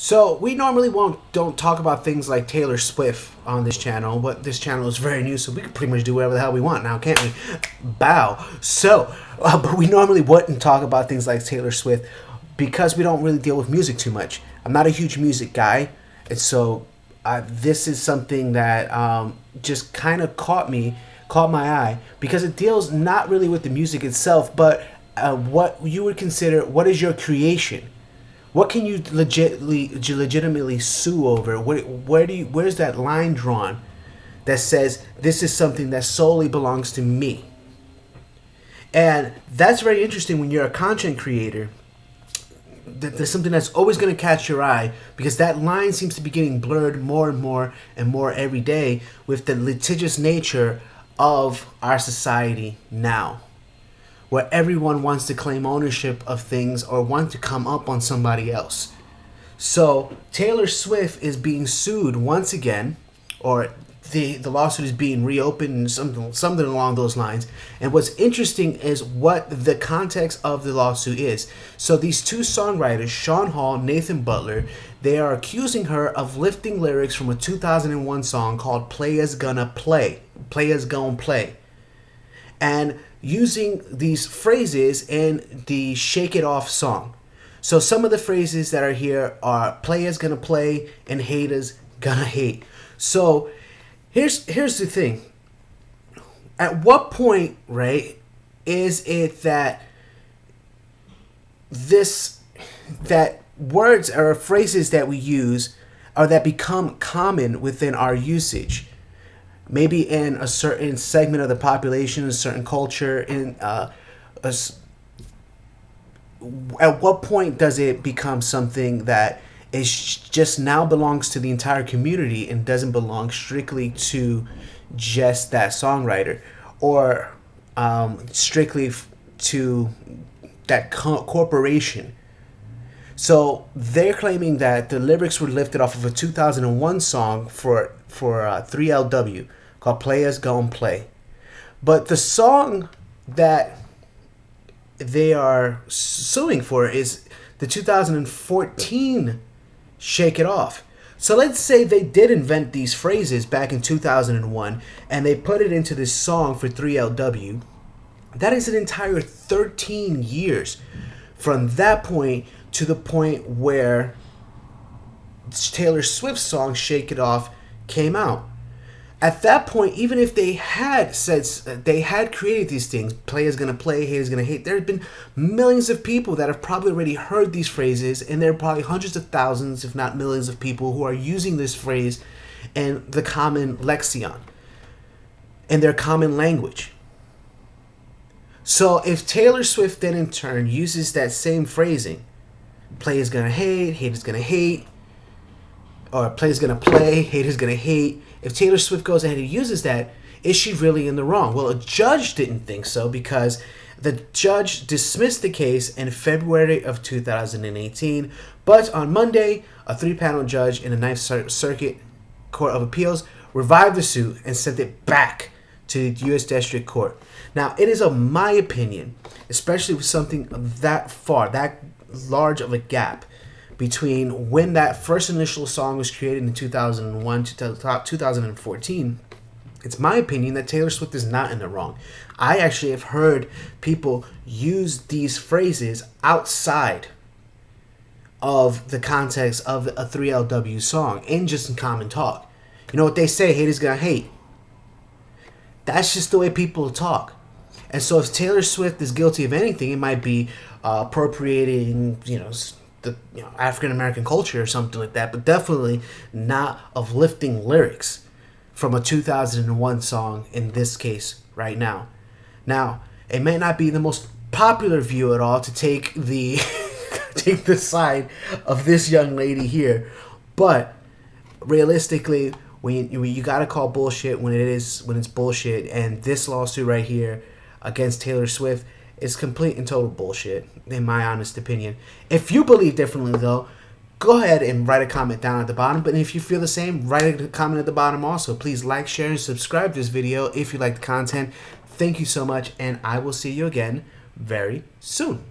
So we normally don't talk about things like Taylor Swift on this channel, but this channel is very new, so we can pretty much do whatever the hell we want now, can't we? Bow. So, but we normally wouldn't talk about things like Taylor Swift because we don't really deal with music too much. I'm not a huge music guy, and so this is something that just kind of caught my eye because it deals not really with the music itself, but what you would consider what is your creation. What can you legitimately sue over? Where's that line drawn that says this is something that solely belongs to me? And that's very interesting when you're a content creator. There's something that's always going to catch your eye because that line seems to be getting blurred more and more and more every day with the litigious nature of our society now, where everyone wants to claim ownership of things or want to come up on somebody else. So Taylor Swift is being sued once again, or the lawsuit is being reopened, something along those lines. And what's interesting is what the context of the lawsuit is. So these two songwriters, Sean Hall, Nathan Butler, they are accusing her of lifting lyrics from a 2001 song called "Playas Gonna Play," "Playas Gon' Play," and using these phrases in the Shake It Off song. So some of the phrases that are here are players gonna play and haters gonna hate. So here's the thing. At what point, right, is it that words or phrases that we use or that become common within our usage? Maybe in a certain segment of the population, a certain culture, at what point does it become something that is just now belongs to the entire community and doesn't belong strictly to just that songwriter or strictly to that corporation? So they're claiming that the lyrics were lifted off of a 2001 song for 3LW called "Playas Gon' Play," but the song that they are suing for is the 2014 "Shake It Off." So let's say they did invent these phrases back in 2001 and they put it into this song for 3LW. That is an entire 13 years from that point to the point where Taylor Swift's song "Shake It Off" came out. At that point, even if they had said they had created these things, players gonna play, haters gonna hate, there have been millions of people that have probably already heard these phrases, and there are probably hundreds of thousands, if not millions, of people who are using this phrase in the common lexicon, in their common language. So if Taylor Swift then in turn uses that same phrasing, players gonna hate, haters gonna hate, or players gonna play, haters gonna hate. If Taylor Swift goes ahead and uses that, is she really in the wrong? Well, a judge didn't think so because the judge dismissed the case in February of 2018. But on Monday, a 3-panel judge in the Ninth Circuit Court of Appeals revived the suit and sent it back to the U.S. District Court. Now, it is of my opinion, especially with something that far, that large of a gap between when that first initial song was created in 2001 to 2014, it's my opinion that Taylor Swift is not in the wrong. I actually have heard people use these phrases outside of the context of a 3LW song in just in common talk. You know what they say, haters gonna hate. That's just the way people talk. And so if Taylor Swift is guilty of anything, it might be appropriating, the African American culture or something like that, but definitely not of lifting lyrics from a 2001 song in this case right now. Now, it may not be the most popular view at all to take the take the side of this young lady here, but realistically, when you gotta call bullshit when it's bullshit, and this lawsuit right here against Taylor Swift is complete and total bullshit, in my honest opinion. If you believe differently, though, go ahead and write a comment down at the bottom. But if you feel the same, write a comment at the bottom also. Please like, share, and subscribe to this video if you like the content. Thank you so much, and I will see you again very soon.